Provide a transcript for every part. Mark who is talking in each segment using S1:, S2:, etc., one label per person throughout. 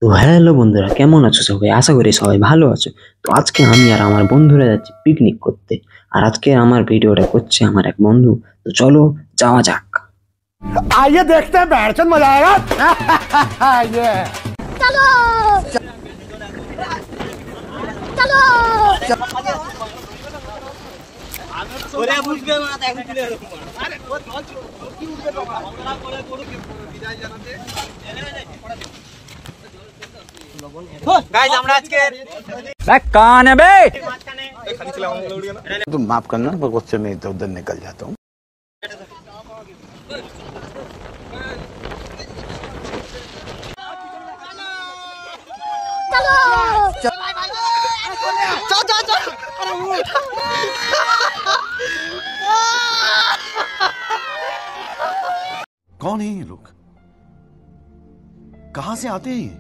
S1: তো হ্যালো বন্ধুরা, কেমন আছো সবাই? আশা করি সবাই ভালো আছো। তো আজকে আমি আর আমার বন্ধুরা যাচ্ছি পিকনিক করতে। আর আজকে আমার ভিডিওটা করছে আমার এক বন্ধু। তো চলো যাওয়া যাক।
S2: आइए देखते हैं बैठचंद मजा आएगा। ये
S3: चलो चलो ওরে বুঝবে না তা এখন তুলে এরকম আরে ও চল কি উঠবে বাবা আমরা করে করো কি বিদায় জানাতে गाइस আমরা আজকে
S4: कौन है बे?
S5: तुम माफ करना मैं गुस्से में इधर उधर निकल जाता हूँ।
S3: चलो
S5: कौन है ये लोग? कहाँ से आते हैं?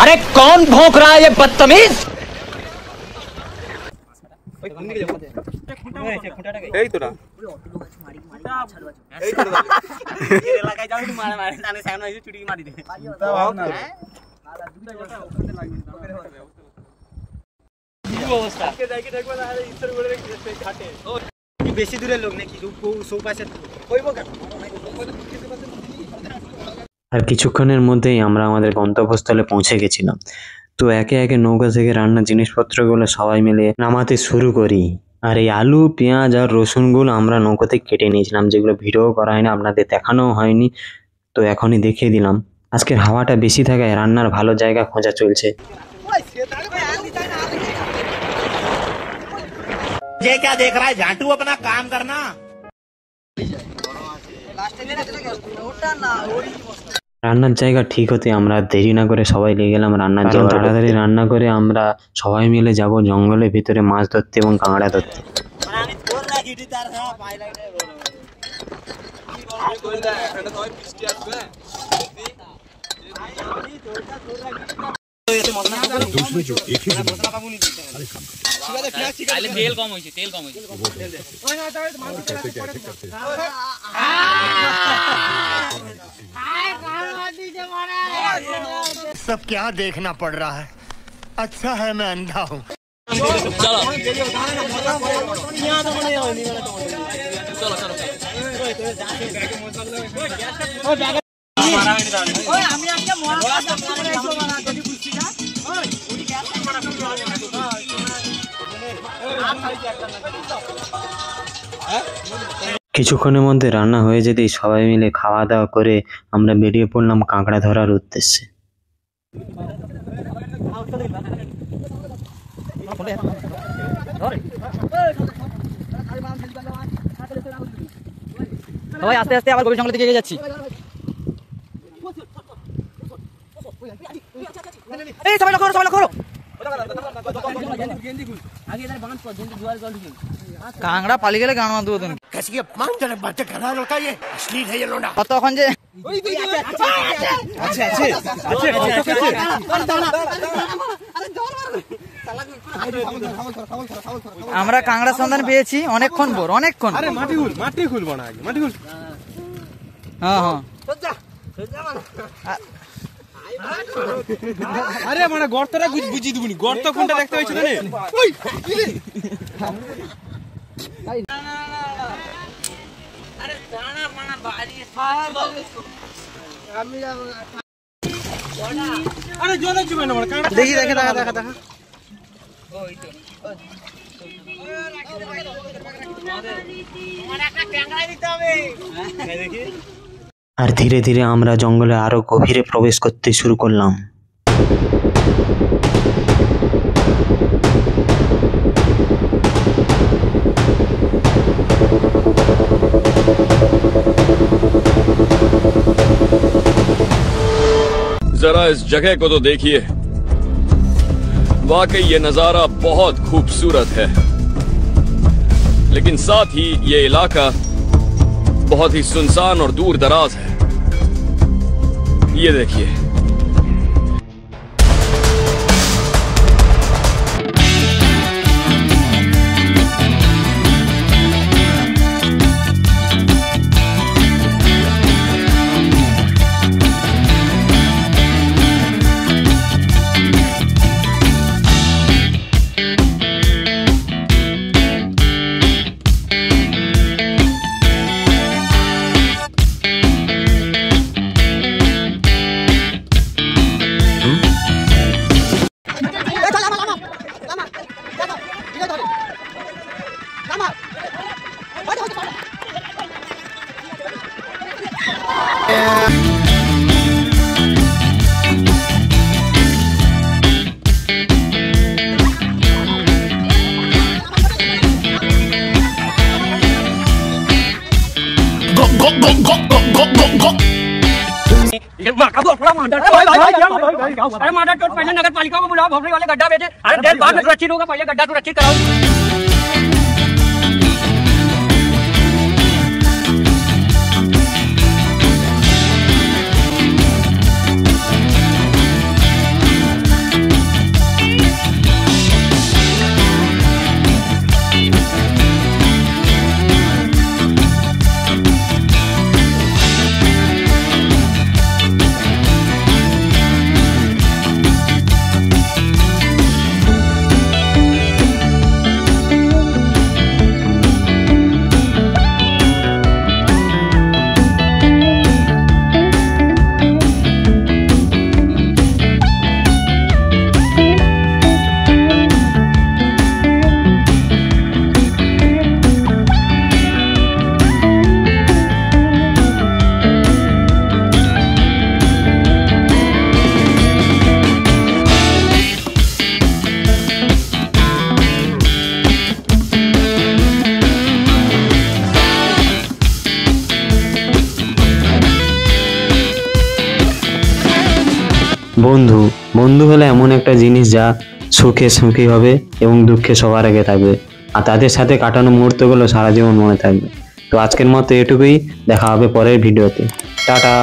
S4: अरे कौन भौंक रहा है ये बदतमीज?
S3: বেশি দূরের লোক নাকি সৌপাশে
S1: আর কিছুক্ষণের মধ্যেই আমরা আমাদের গন্তব্যস্থলে পৌঁছে গেছিলাম। তো একে একে নৌকা থেকে রান্নার জিনিসপত্রগুলো সবাই মিলে নামাতে শুরু করি। আর এই আলু, পেঁয়াজ আর রসুনগুলো আমরা নৌকাতে কেটে নিয়েছিলাম, যেগুলো ভিডিও করা হয়নি, আপনাদের দেখানোও হয়নি। তো এখনই দেখিয়ে দিলাম। আজকের হাওয়াটা বেশি থাকায় রান্নার ভালো জায়গা খোঁজা চলছে।
S3: ये क्या देख रहा है झांटू अपना काम करना
S1: রান্নার জায়গা ঠিক হতে আমরা দেরি না করে সবাই লেগে গেলাম রান্নার জন্য। তাড়াতাড়ি রান্না করে আমরা সবাই মিলে যাব জঙ্গলের ভিতরে মাছ ধরতে এবং কাঁকড়া ধরতে।
S4: तेल कम होइছে तेल कम होइছে
S2: सब क्या देखना पड़ रहा है। अच्छा है मैं अंधा हूँ।
S4: चलो
S1: কিছুক্ষণের মধ্যে রান্না হয়ে যেতেই সবাই মিলে খাওয়া দাওয়া করে আমরা বেরিয়ে পড়লাম কাঁকড়া ধরার উদ্দেশ্যে।
S4: সবাই আস্তে আস্তে আবার গভীর জঙ্গলের দিকে এগিয়ে যাচ্ছি। এই সবাই লক্ষ্য করো, সবাই লক্ষ্য করো। কাঁকড়া পালিয়ে গেলে গান মারতে হতো
S2: कैसी अपमानजनक बातें कर रहा है लड़का, ये अश्लील है ये लोना।
S4: তখন যে আমরা কাঁকড়ার সন্ধান পেয়েছি অনেকক্ষণ পর, অনেকক্ষণ।
S2: माटी खुल बना माटी खुल।
S4: হ্যাঁ হ্যাঁ
S2: আরে মানে গর্তটা বুঝিয়ে দিবনি, গর্ত কোনটা দেখতে পাচ্ছ না? আরে জলে চুবে না কাঁকড়া।
S4: দেখি দেখে দেখা দেখা দেখা
S1: আর ধীরে ধীরে আমরা জঙ্গলে আরো গভীরে প্রবেশ করতে শুরু করলাম।
S6: जरा इस जगह को तो देखिए, वाकई ये नजारा बहुत खूबसूरत है, लेकिन साथ ही ये इलाका बहुत ही सुनसान और दूर दराज है। ये देखिए,
S7: अरे माता चोट पहले नगर पालिका को बुलाओ, भोपड़ी वाले गड्ढा बेचे। अरे देर बाद में सुरक्षित होगा, पहले गड्ढा सुरक्षित कराओ।
S1: বন্ধু বন্ধু হলো এমন একটা জিনিস যা সুখে সুখী হবে এবং দুঃখে সবার আগে থাকবে, আর তাদের সাথে কাটানো মুহূর্তগুলো সারা জীবন মনে থাকবে। তো আজকের মতো এটুকুই, দেখা হবে পরের ভিডিওতে। টাটা।